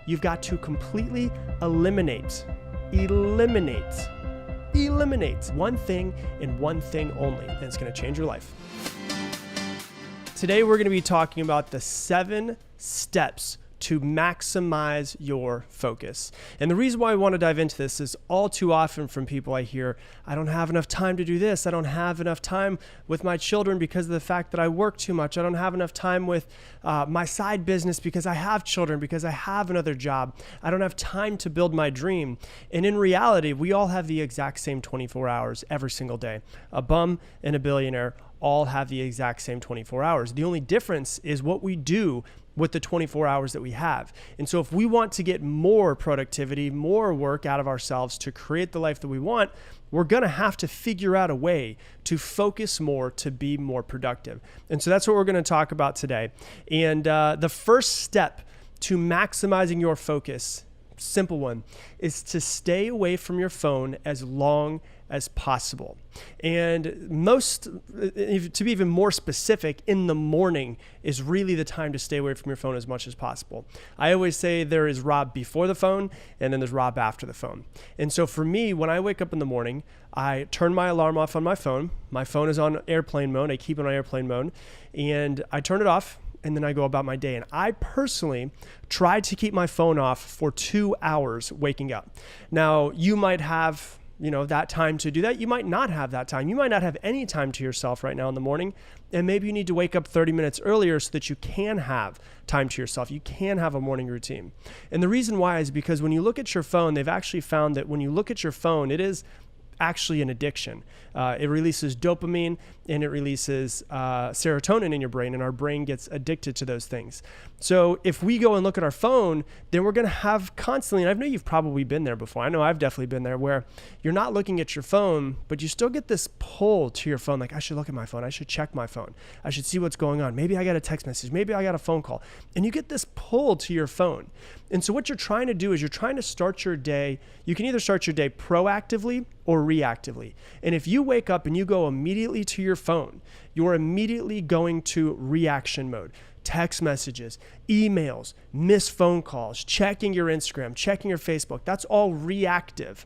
you've got to completely eliminate one thing and one thing only, and it's going to change your life. Today, we're going to be talking about the 7 steps to maximize your focus. And the reason why I want to dive into this is all too often from people I hear, I don't have enough time to do this. I don't have enough time with my children because of the fact that I work too much. I don't have enough time with my side business because I have children, because I have another job. I don't have time to build my dream. And in reality, we all have the exact same 24 hours every single day. A bum and a billionaire all have the exact same 24 hours. The only difference is what we do with the 24 hours that we have. And so if we want to get more productivity, more work out of ourselves to create the life that we want, we're going to have to figure out a way to focus more, to be more productive. And so that's what we're going to talk about today. And the first step to maximizing your focus, simple one, is to stay away from your phone as long as possible. And to be even more specific, in the morning is really the time to stay away from your phone as much as possible. I always say there is Rob before the phone, and then there's Rob after the phone. And so for me, when I wake up in the morning, I turn my alarm off on my phone. My phone is on airplane mode. I keep it on airplane mode, and I turn it off, and then I go about my day. And I personally try to keep my phone off for 2 hours waking up. Now, you might have that time to do that. You might not have that time. You might not have any time to yourself right now in the morning. And maybe you need to wake up 30 minutes earlier so that you can have time to yourself. You can have a morning routine. And the reason why is because when you look at your phone, they've actually found that when you look at your phone, it is actually an addiction. It releases dopamine and it releases serotonin in your brain, and our brain gets addicted to those things. So if we go and look at our phone, then we're going to have constantly, and I know you've probably been there before. I know I've definitely been there, where you're not looking at your phone, but you still get this pull to your phone. Like, I should look at my phone. I should check my phone. I should see what's going on. Maybe I got a text message. Maybe I got a phone call. And you get this pull to your phone. And so what you're trying to do is you're trying to start your day. You can either start your day proactively or reactively. And if you wake up and you go immediately to your phone, you're immediately going to reaction mode. Text messages, emails, missed phone calls, checking your Instagram, checking your Facebook. That's all reactive.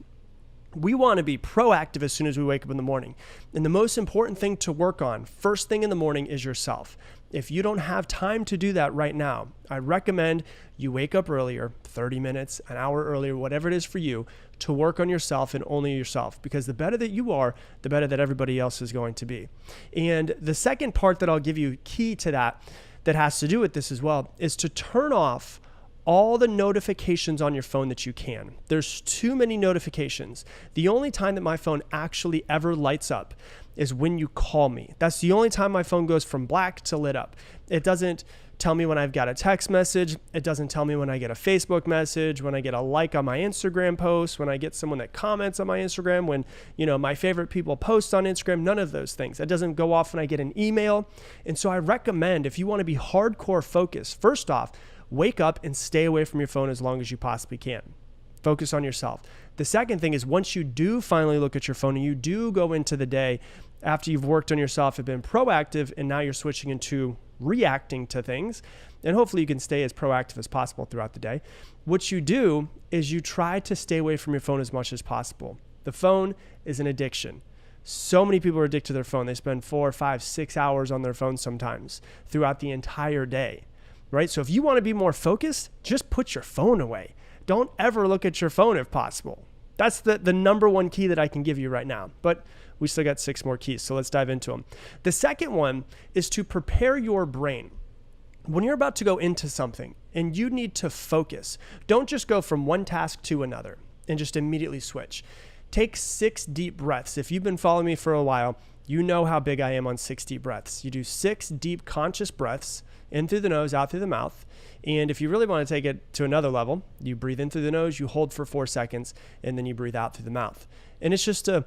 We want to be proactive as soon as we wake up in the morning. And the most important thing to work on first thing in the morning is yourself. If you don't have time to do that right now, I recommend you wake up earlier, 30 minutes, an hour earlier, whatever it is for you, to work on yourself and only yourself. Because the better that you are, the better that everybody else is going to be. And the second part that I'll give you, key to that has to do with this as well, is to turn off all the notifications on your phone that you can. There's too many notifications. The only time that my phone actually ever lights up is when you call me. That's the only time my phone goes from black to lit up. It doesn't tell me when I've got a text message. It doesn't tell me when I get a Facebook message, when I get a like on my Instagram post, when I get someone that comments on my Instagram, when, my favorite people post on Instagram, none of those things. It doesn't go off when I get an email. And so I recommend, if you want to be hardcore focused, first off, wake up and stay away from your phone as long as you possibly can. Focus on yourself. The second thing is, once you do finally look at your phone and you do go into the day after you've worked on yourself and been proactive, and now you're switching into reacting to things, and hopefully you can stay as proactive as possible throughout the day. What you do is you try to stay away from your phone as much as possible. The phone is an addiction. So many people are addicted to their phone. They spend 4, 5, 6 hours on their phone sometimes throughout the entire day, right? So if you want to be more focused, just put your phone away. Don't ever look at your phone if possible. That's the number one key that I can give you right now. But we still got 6 more keys, so let's dive into them. The second one is to prepare your brain. When you're about to go into something and you need to focus, don't just go from one task to another and just immediately switch. Take 6 deep breaths. If you've been following me for a while, you know how big I am on 6 deep breaths. You do 6 deep conscious breaths, in through the nose, out through the mouth. And if you really want to take it to another level, you breathe in through the nose, you hold for 4 seconds, and then you breathe out through the mouth. And it's just a...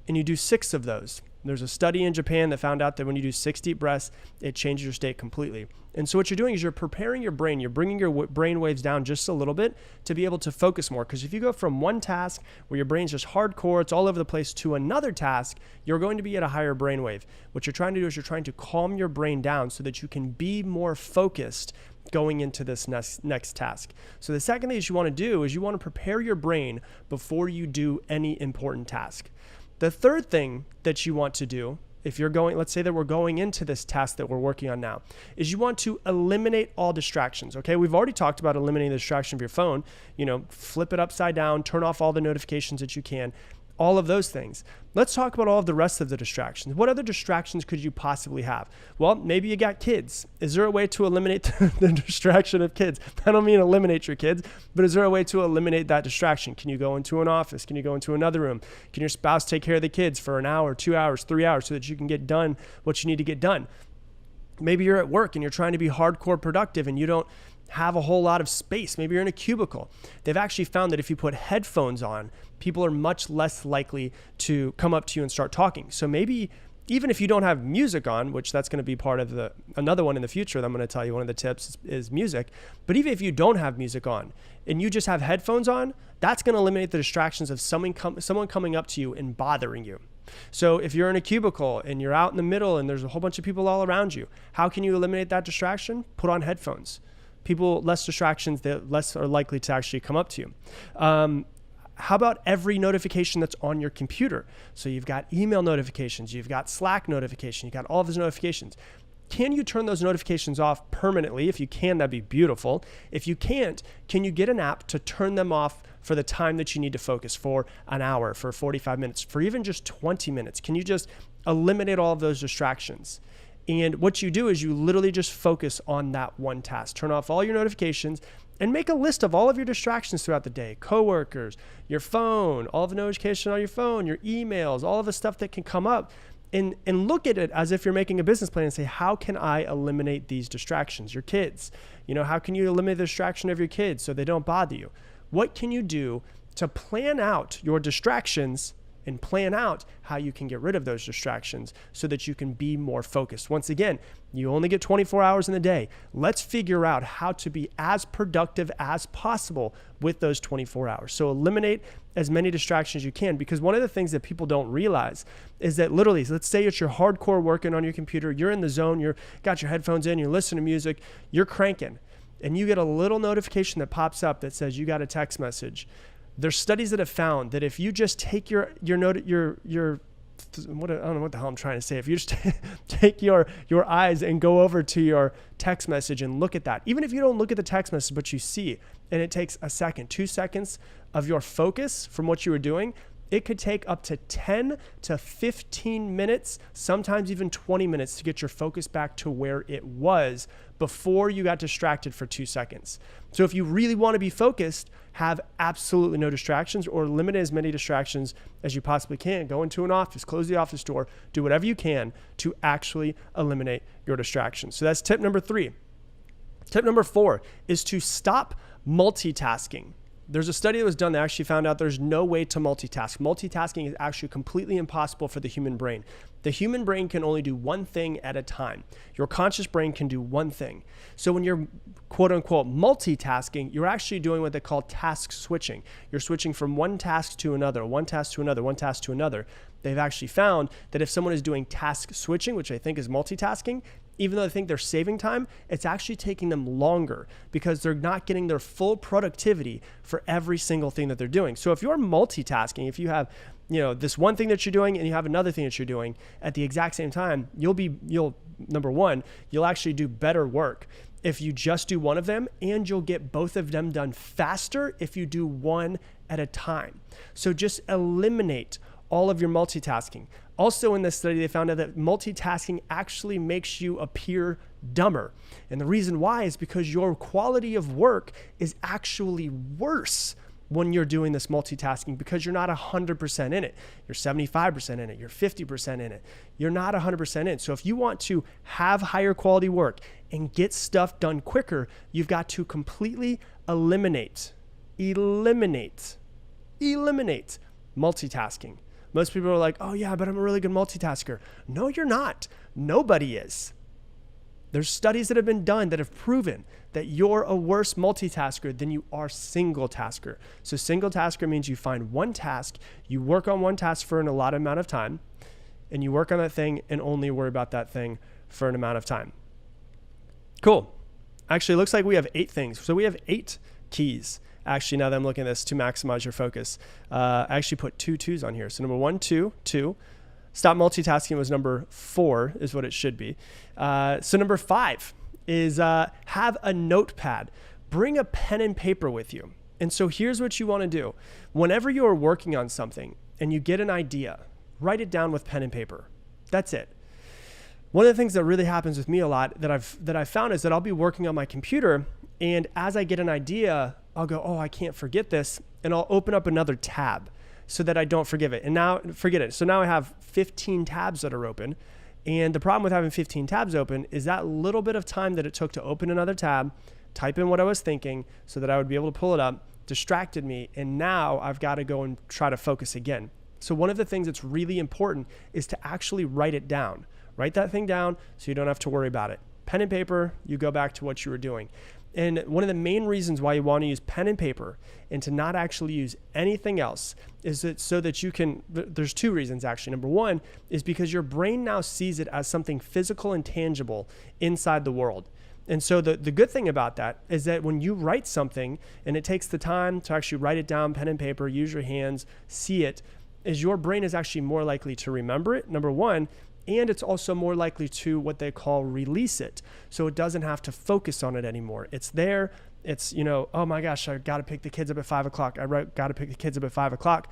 and you do 6 of those. There's a study in Japan that found out that when you do 6 deep breaths, it changes your state completely. And so what you're doing is you're preparing your brain. You're bringing your brain waves down just a little bit to be able to focus more. Because if you go from one task where your brain's just hardcore, it's all over the place, to another task, you're going to be at a higher brain wave. What you're trying to do is you're trying to calm your brain down so that you can be more focused going into this next task. So the second thing that you want to do is you want to prepare your brain before you do any important task. The third thing that you want to do, if you're going, let's say that we're going into this task that we're working on now, is you want to eliminate all distractions. Okay, we've already talked about eliminating the distraction of your phone. Flip it upside down, turn off all the notifications that you can, all of those things. Let's talk about all of the rest of the distractions. What other distractions could you possibly have? Well, maybe you got kids. Is there a way to eliminate the distraction of kids? I don't mean eliminate your kids, but is there a way to eliminate that distraction? Can you go into an office? Can you go into another room? Can your spouse take care of the kids for an hour, 2 hours, 3 hours so that you can get done what you need to get done? Maybe you're at work and you're trying to be hardcore productive and you don't have a whole lot of space. Maybe you're in a cubicle. They've actually found that if you put headphones on, people are much less likely to come up to you and start talking. So maybe even if you don't have music on, which that's going to be part of another one in the future that I'm going to tell you, one of the tips is music. But even if you don't have music on and you just have headphones on, that's going to eliminate the distractions of someone coming up to you and bothering you. So if you're in a cubicle and you're out in the middle and there's a whole bunch of people all around you, how can you eliminate that distraction? Put on headphones. People, less distractions, they're less are likely to actually come up to you. How about every notification that's on your computer? So you've got email notifications, you've got Slack notifications, you've got all of those notifications. Can you turn those notifications off permanently? If you can, that'd be beautiful. If you can't, can you get an app to turn them off for the time that you need to focus, for an hour, for 45 minutes, for even just 20 minutes? Can you just eliminate all of those distractions? And what you do is you literally just focus on that one task. Turn off all your notifications and make a list of all of your distractions throughout the day. Coworkers, your phone, all of the notifications on your phone, your emails, all of the stuff that can come up. And look at it as if you're making a business plan and say, how can I eliminate these distractions? Your kids, how can you eliminate the distraction of your kids so they don't bother you? What can you do to plan out your distractions and plan out how you can get rid of those distractions so that you can be more focused? Once again, you only get 24 hours in the day. Let's figure out how to be as productive as possible with those 24 hours. So eliminate as many distractions as you can, because one of the things that people don't realize is that literally, let's say it's your hardcore working on your computer, you're in the zone, you're got your headphones in, you're listening to music, you're cranking, and you get a little notification that pops up that says you got a text message. There's studies that have found that if you just take I don't know what the hell I'm trying to say. If you just take your eyes and go over to your text message and look at that, even if you don't look at the text message, but you see, and it takes a second, 2 seconds of your focus from what you were doing, it could take up to 10 to 15 minutes, sometimes even 20 minutes to get your focus back to where it was before you got distracted for 2 seconds. So if you really want to be focused, have absolutely no distractions, or limit as many distractions as you possibly can. Go into an office, close the office door, do whatever you can to actually eliminate your distractions. So that's tip number 3. Tip number 4 is to stop multitasking. There's a study that was done that actually found out there's no way to multitask. Multitasking is actually completely impossible for the human brain. The human brain can only do one thing at a time. Your conscious brain can do one thing. So when you're quote unquote multitasking, you're actually doing what they call task switching. You're switching from one task to another, one task to another, one task to another. They've actually found that if someone is doing task switching, which I think is multitasking, even though they think they're saving time, it's actually taking them longer because they're not getting their full productivity for every single thing that they're doing. So if you're multitasking, if you have, this one thing that you're doing and you have another thing that you're doing at the exact same time, number one, you'll actually do better work if you just do one of them, and you'll get both of them done faster if you do one at a time. So just eliminate all of your multitasking. Also in this study, they found out that multitasking actually makes you appear dumber. And the reason why is because your quality of work is actually worse when you're doing this multitasking, because you're not 100% in it. You're 75% in it. You're 50% in it. You're not 100% in. So if you want to have higher quality work and get stuff done quicker, you've got to completely eliminate multitasking. Most people are like, oh yeah, but I'm a really good multitasker. No, you're not. Nobody is. There's studies that have been done that have proven that you're a worse multitasker than you are single tasker. So single tasker means you find one task, you work on one task for an allotted amount of time, and you work on that thing and only worry about that thing for an amount of time. Cool. Actually, it looks like we have 8 things. So we have 8 keys. Actually, now that I'm looking at this, to maximize your focus. I actually put 2 2s on here. So number 1, 2, 2. Stop multitasking was number 4 is what it should be. So number 5 is have a notepad. Bring a pen and paper with you. And so here's what you want to do. Whenever you are working on something and you get an idea, write it down with pen and paper. That's it. One of the things that really happens with me a lot that I've found is that I'll be working on my computer, and as I get an idea, I'll go, oh, I can't forget this, and I'll open up another tab so that I don't forget it. So now I have 15 tabs that are open. And the problem with having 15 tabs open is that little bit of time that it took to open another tab, type in what I was thinking so that I would be able to pull it up, distracted me. And now I've got to go and try to focus again. So one of the things that's really important is to actually write it down. Write that thing down so you don't have to worry about it. Pen and paper, you go back to what you were doing. And one of the main reasons why you want to use pen and paper and to not actually use anything else is that so that you can, there's 2 reasons actually. Number 1 is because your brain now sees it as something physical and tangible inside the world. And so the good thing about that is that when you write something and it takes the time to actually write it down, pen and paper, use your hands, see it, is your brain is actually more likely to remember it, number 1, and it's also more likely to what they call release it. So it doesn't have to focus on it anymore. It's there. It's, oh my gosh, I got to pick the kids up at 5 o'clock. Got to pick the kids up at 5 o'clock.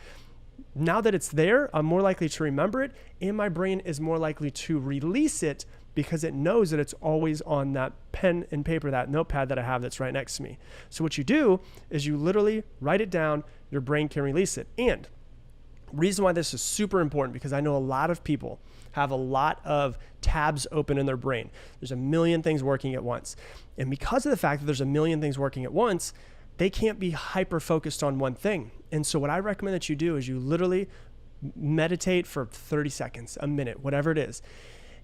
Now that it's there, I'm more likely to remember it, and my brain is more likely to release it because it knows that it's always on that pen and paper, that notepad that I have that's right next to me. So what you do is you literally write it down, your brain can release it. And reason why this is super important, because I know a lot of people have a lot of tabs open in their brain. There's a million things working at once. And because of the fact that there's a million things working at once, they can't be hyper focused on one thing. And so what I recommend that you do is you literally meditate for 30 seconds, a minute, whatever it is.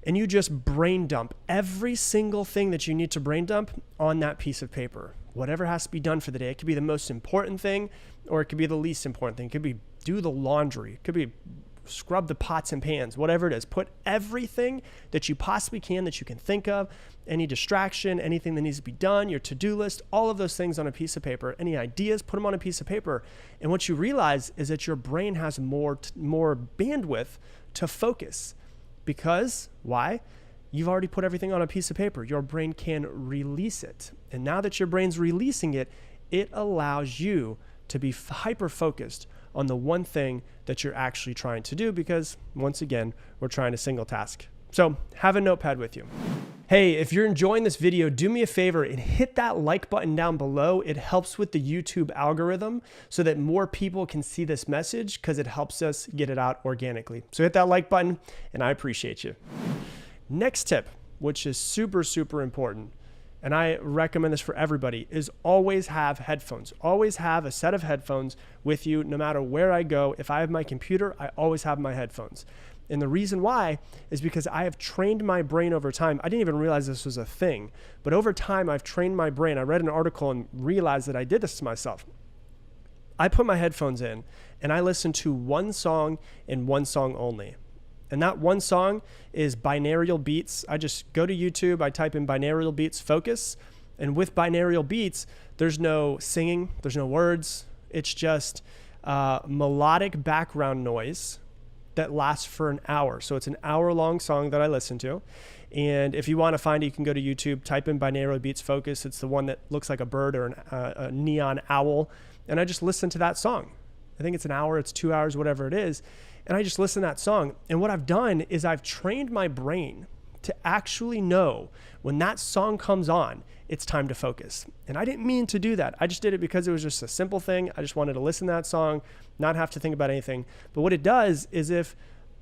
And you just brain dump every single thing that you need to brain dump on that piece of paper. Whatever has to be done for the day. It could be the most important thing, or it could be the least important thing. It could be do the laundry. It could be scrub the pots and pans, whatever it is. Put everything that you possibly can, that you can think of, any distraction, anything that needs to be done, your to-do list, all of those things on a piece of paper. Any ideas, put them on a piece of paper. And what you realize is that your brain has more bandwidth to focus. Because, why? You've already put everything on a piece of paper. Your brain can release it. And now that your brain's releasing it, it allows you to be hyper-focused on the one thing that you're actually trying to do, because once again, we're trying to single task. So have a notepad with you. Hey, if you're enjoying this video, do me a favor and hit that like button down below. It helps with the YouTube algorithm so that more people can see this message, because it helps us get it out organically. So hit that like button, and I appreciate you. Next tip, which is super, super important, and I recommend this for everybody, is always have headphones. Always have a set of headphones with you no matter where I go. If I have my computer, I always have my headphones. And the reason why is because I have trained my brain over time. I didn't even realize this was a thing, but over time I've trained my brain. I read an article and realized that I did this to myself. I put my headphones in and I listen to one song and one song only. And that one song is binaural beats. I just go to YouTube, I type in binaural beats focus. And with binaural beats, there's no singing, there's no words. It's just melodic background noise that lasts for an hour. So it's an hour-long song that I listen to. And if you want to find it, you can go to YouTube, type in binaural beats focus. It's the one that looks like a bird or a neon owl. And I just listen to that song. I think it's an hour, it's 2 hours, whatever it is. And I just listen to that song. And what I've done is I've trained my brain to actually know when that song comes on, it's time to focus. And I didn't mean to do that. I just did it because it was just a simple thing. I just wanted to listen to that song, not have to think about anything. But what it does is if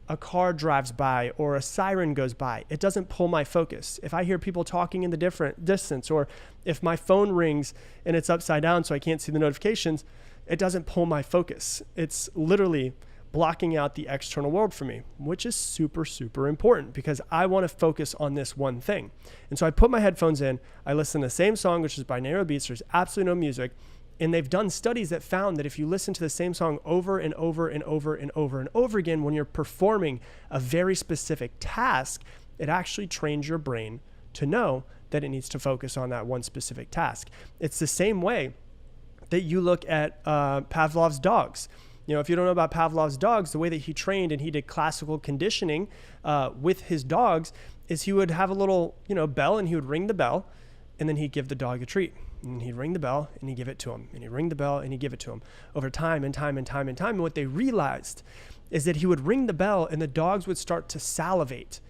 a car drives by or a siren goes by, it doesn't pull my focus. If I hear people talking in the different distance, or if my phone rings and it's upside down so I can't see the notifications, it doesn't pull my focus. It's literally blocking out the external world for me, which is super, super important because I want to focus on this one thing. And so I put my headphones in, I listen to the same song, which is binaural beats. There's absolutely no music. And they've done studies that found that if you listen to the same song over and over and over and over and over again, when you're performing a very specific task, it actually trains your brain to know that it needs to focus on that one specific task. It's the same way that you look at Pavlov's dogs. If you don't know about Pavlov's dogs, the way that he trained and he did classical conditioning with his dogs is he would have a little, bell, and he would ring the bell, and then he'd give the dog a treat. And he'd ring the bell and he'd give it to him. And he'd ring the bell and he'd give it to him over time and time and time and time. And what they realized is that he would ring the bell and the dogs would start to salivate.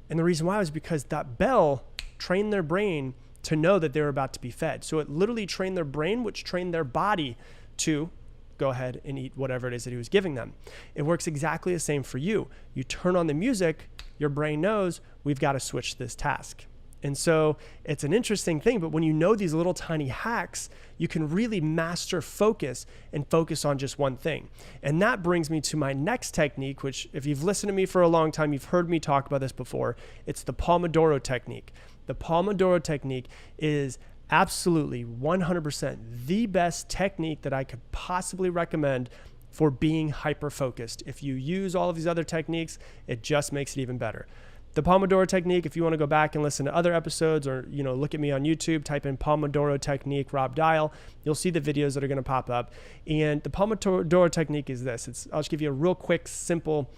And the reason why was because that bell trained their brain to know that they were about to be fed. So it literally trained their brain, which trained their body to go ahead and eat whatever it is that he was giving them. It works exactly the same for you. You turn on the music, your brain knows we've got to switch this task. And so it's an interesting thing, but when you know these little tiny hacks, you can really master focus and focus on just one thing. And that brings me to my next technique, which if you've listened to me for a long time, you've heard me talk about this before. It's the Pomodoro technique. The Pomodoro technique is absolutely 100% the best technique that I could possibly recommend for being hyper-focused. If you use all of these other techniques, it just makes it even better. The Pomodoro technique, if you want to go back and listen to other episodes or, look at me on YouTube, type in Pomodoro technique, Rob Dial, you'll see the videos that are going to pop up. And the Pomodoro technique is this. I'll just give you a real quick, simple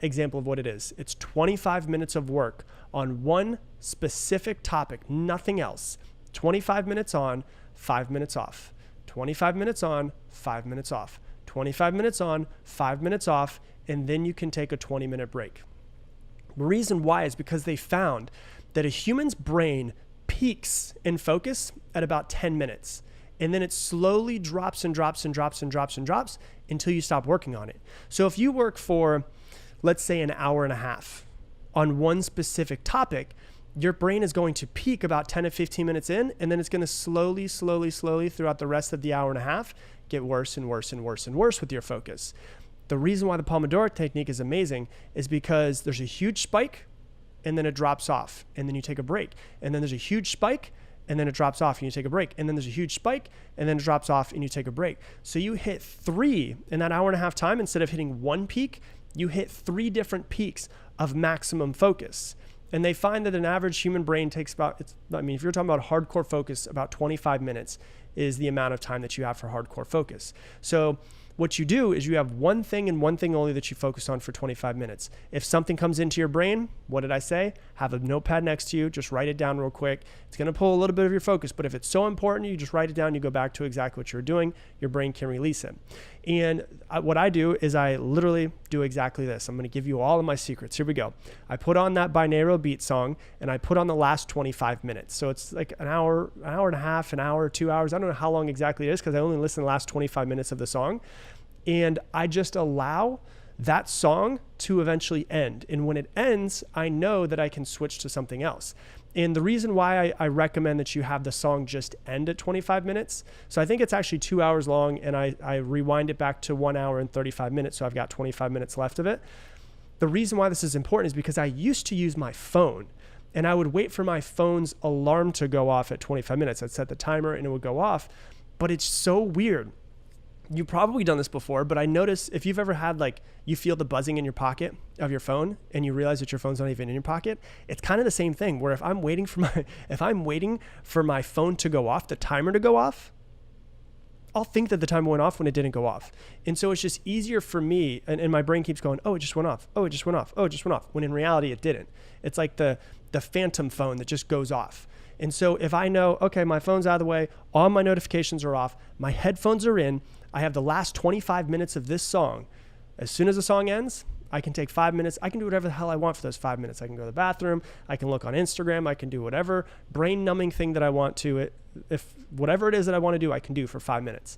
example of what it is. It's 25 minutes of work on one specific topic, nothing else. 25 minutes on, 5 minutes off. 25 minutes on, 5 minutes off. 25 minutes on, 5 minutes off, and then you can take a 20-minute break. The reason why is because they found that a human's brain peaks in focus at about 10 minutes. And then it slowly drops and drops and drops and drops and drops until you stop working on it. So if you work for, let's say, an hour and a half on one specific topic, your brain is going to peak about 10 to 15 minutes in, and then it's going to slowly throughout the rest of the hour and a half get worse and worse and worse and worse with your focus. The reason why the Pomodoro technique is amazing is because there's a huge spike and then it drops off and then you take a break. And then there's a huge spike and then it drops off and you take a break. And then there's a huge spike and then it drops off and you take a break. So you hit 3 in that hour and a half time. Instead of hitting one peak, you hit 3 different peaks of maximum focus. And they find that an average human brain takes if you're talking about hardcore focus, about 25 minutes is the amount of time that you have for hardcore focus. So what you do is you have one thing and one thing only that you focus on for 25 minutes. If something comes into your brain, what did I say? Have a notepad next to you. Just write it down real quick. It's going to pull a little bit of your focus, but if it's so important, you just write it down. You go back to exactly what you're doing. Your brain can release it. And what I do is I literally do exactly this. I'm going to give you all of my secrets. Here we go. I put on that binaural beat song and I put on the last 25 minutes. So it's like an hour and a half, an hour, 2 hours. I don't know how long exactly it is because I only listen to the last 25 minutes of the song. And I just allow that song to eventually end. And when it ends, I know that I can switch to something else. And the reason why I recommend that you have the song just end at 25 minutes, so I think it's actually 2 hours long, and I rewind it back to 1 hour and 35 minutes, so I've got 25 minutes left of it. The reason why this is important is because I used to use my phone, and I would wait for my phone's alarm to go off at 25 minutes. I'd set the timer, and it would go off, but it's so weird. You've probably done this before, but I notice if you've ever had you feel the buzzing in your pocket of your phone and you realize that your phone's not even in your pocket, it's kind of the same thing where if I'm waiting for my phone to go off, the timer to go off, I'll think that the timer went off when it didn't go off. And so it's just easier for me, and my brain keeps going, oh, it just went off. Oh, it just went off. Oh, it just went off. When in reality, it didn't. It's like the phantom phone that just goes off. And so if I know, okay, my phone's out of the way, all my notifications are off, my headphones are in, I have the last 25 minutes of this song. As soon as the song ends, I can take 5 minutes. I can do whatever the hell I want for those 5 minutes. I can go to the bathroom. I can look on Instagram. I can do whatever brain numbing thing that I want to. If whatever it is that I want to do, I can do for 5 minutes.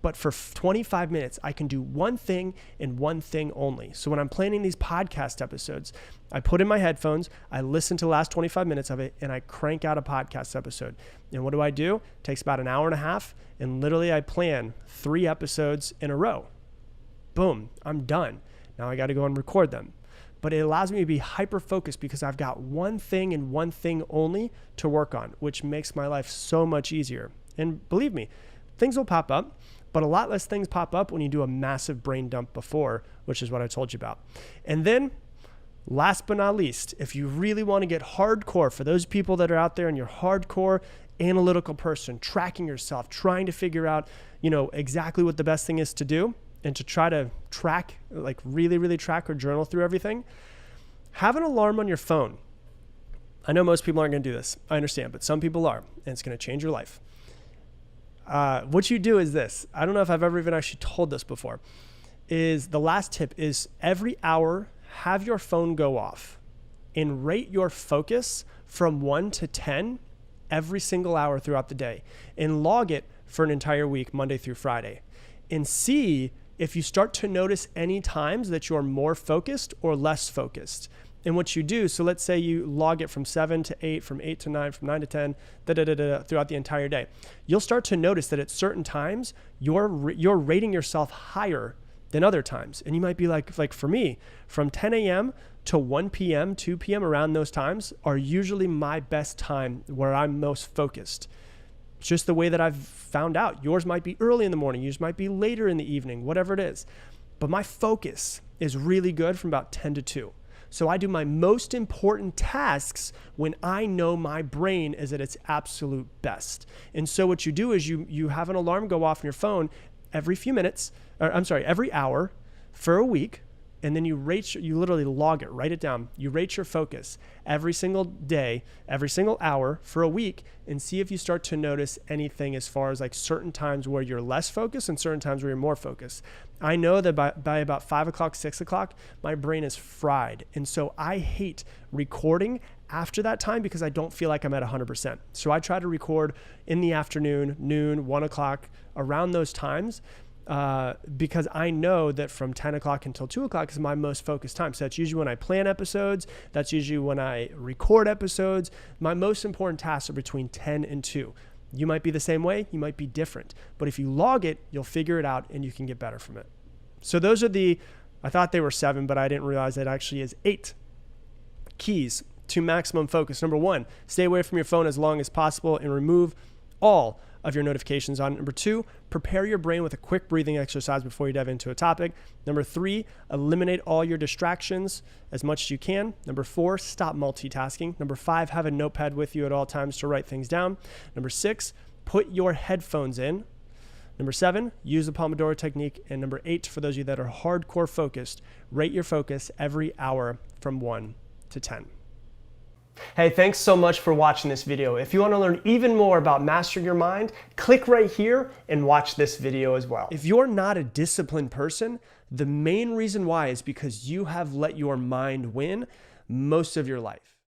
But for 25 minutes, I can do one thing and one thing only. So when I'm planning these podcast episodes, I put in my headphones, I listen to the last 25 minutes of it, and I crank out a podcast episode. And what do? It takes about an hour and a half, and literally I plan 3 episodes in a row. boom, I'm done. Now I got to go and record them. But it allows me to be hyper-focused because I've got one thing and one thing only to work on, which makes my life so much easier. And believe me, things will pop up, but a lot less things pop up when you do a massive brain dump before, which is what I told you about. And then last but not least, if you really want to get hardcore, for those people that are out there and you're hardcore analytical person, tracking yourself, trying to figure out, exactly what the best thing is to do, and to try to track, like really track or journal through everything, have an alarm on your phone. I know most people aren't going to do this. I understand, but some people are, and it's going to change your life. What you do is this. I don't know if I've ever even actually told this before. Is the last tip is every hour, have your phone go off and rate your focus from 1 to 10 every single hour throughout the day, and log it for an entire week, Monday through Friday, and see if you start to notice any times that you're more focused or less focused. And what you do, so let's say you log it from 7 to 8, from 8 to 9, from 9 to 10, throughout the entire day. You'll start to notice that at certain times, you're rating yourself higher than other times. And you might be like for me, from 10 a.m. to 1 p.m., 2 p.m., around those times are usually my best time where I'm most focused. It's just the way that I've found out. Yours might be early in the morning. Yours might be later in the evening, whatever it is. But my focus is really good from about 10 to 2. So I do my most important tasks when I know my brain is at its absolute best. And so what you do is you have an alarm go off on your phone every every hour for a week. And then you literally log it, write it down. You rate your focus every single day, every single hour for a week, and see if you start to notice anything as far as like certain times where you're less focused and certain times where you're more focused. I know that by about 5 o'clock, 6 o'clock, my brain is fried. And so I hate recording after that time because I don't feel like I'm at 100%. So I try to record in the afternoon, noon, 1 o'clock, around those times. Because I know that from 10 o'clock until 2 o'clock is my most focused time. So that's usually when I plan episodes. That's usually when I record episodes. My most important tasks are between 10 and 2. You might be the same way. You might be different. But if you log it, you'll figure it out and you can get better from it. So those are I thought they were 7, but I didn't realize that actually is 8 keys to maximum focus. Number 1, stay away from your phone as long as possible and remove all of your notifications on. Number 2, prepare your brain with a quick breathing exercise before you dive into a topic. Number 3, eliminate all your distractions as much as you can. Number 4, stop multitasking. Number 5, have a notepad with you at all times to write things down. Number 6, put your headphones in. Number 7, use the Pomodoro technique. And number 8, for those of you that are hardcore focused, rate your focus every hour from 1 to 10. Hey, thanks so much for watching this video. If you want to learn even more about mastering your mind, click right here and watch this video as well. If you're not a disciplined person, the main reason why is because you have let your mind win most of your life.